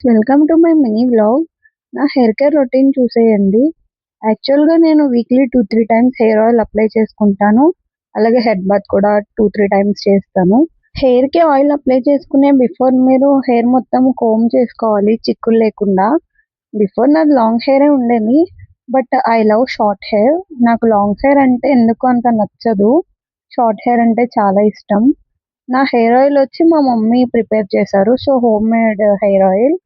Welcome to my mini vlog. నా hair care routine చూసేయండి. యాక్చువల్‌గా నేను weekly 2, 3 times hair oil apply చేసుకుంటాను. అలాగే హెడ్ బాత్ కూడా 2, 3 టైమ్స్ చేస్తాను. హెయిర్‌కి ఆయిల్ అప్లై చేసుకునే బిఫోర్ మీరు హెయిర్ మొత్తం కోంబ్ చేసుకోవాలి చిక్కులు లేకుండా. బిఫోర్ నాది లాంగ్ హెయిరే ఉండేది. But I love short hair. నాకు లాంగ్ హెయిర్ అంటే ఎందుకో అంత నచ్చదు. షార్ట్ హెయిర్ అంటే చాలా ఇష్టం. నా హెయిర్ ఆయిల్ వచ్చి మా మమ్మీ ప్రిపేర్ చేశారు. So, home made hair oil.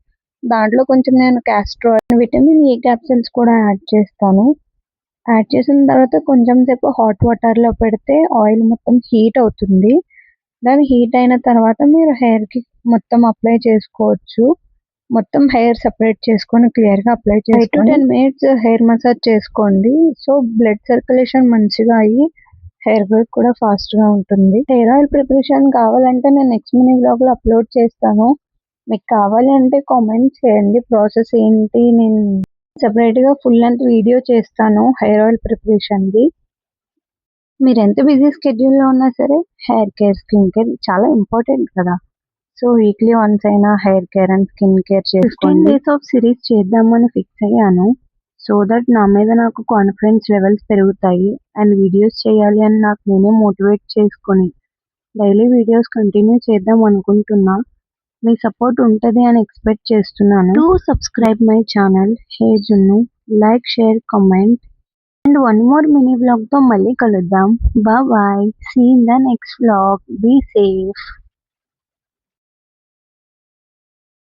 దాంట్లో కొంచెం నేను castor oil, vitamin E capsules కూడా యాడ్ చేస్తాను. యాడ్ చేసిన తర్వాత కొంచెం సేపు హాట్ వాటర్‌లో పెడితే ఆయిల్ మొత్తం హీట్ అవుతుంది. దాని హీట్ అయిన తర్వాత మీరు హెయిర్‌కి మొత్తం అప్లై చేసుకోవచ్చు. మొత్తం హెయిర్ సెపరేట్ చేసుకొని క్లియర్‌గా అప్లై చేసుకొని 5-10 మినిట్స్ హెయిర్ మసాజ్ చేసుకోండి. సో, బ్లడ్ సర్క్యులేషన్ మంచిగా అయ్యి హెయిర్ గ్రోత్ కూడా ఫాస్ట్‌గా ఉంటుంది. హెయిర్ ఆయిల్ ప్రిపరేషన్ కావాలంటే నేను నెక్స్ట్ మినీ వ్లాగ్‌లో అప్లోడ్ చేస్తాను. మీకు కావాలి అంటే కామెంట్ చేయండి. ప్రాసెస్ ఏంటి, నేను సెపరేట్‌గా ఫుల్ లెంగ్త్ వీడియో చేస్తాను హెయిర్ ఆయిల్ ప్రిపరేషన్‌ది. మీరు ఎంత బిజీ స్కెడ్యూల్‌లో ఉన్నా సరే హెయిర్ కేర్, స్కిన్ కేర్ చాలా ఇంపార్టెంట్ కదా! సో, వీక్లీ వన్స్ అయినా hair care and skin care చేసుకోండి. 15 డేస్ ఆఫ్ సిరీస్ చేద్దామని ఫిక్స్ అయ్యాను. సో దట్ నా మీద నాకు కాన్ఫిడెన్స్ లెవెల్స్ పెరుగుతాయి. అండ్ వీడియోస్ చేయాలి అని నాకు నేనే మోటివేట్ చేసుకొని డైలీ వీడియోస్ కంటిన్యూ చేద్దాం అనుకుంటున్నా. మీ సపోర్ట్ ఉంటది అని ఎక్స్పెక్ట్ చేస్తున్నాను. Do subscribe my channel hair జున్ను. Like, share, comment. And one more mini వ్లాగ్‌తో మళ్ళీ కలుద్దాం. Bye. See in the next vlog. Be safe.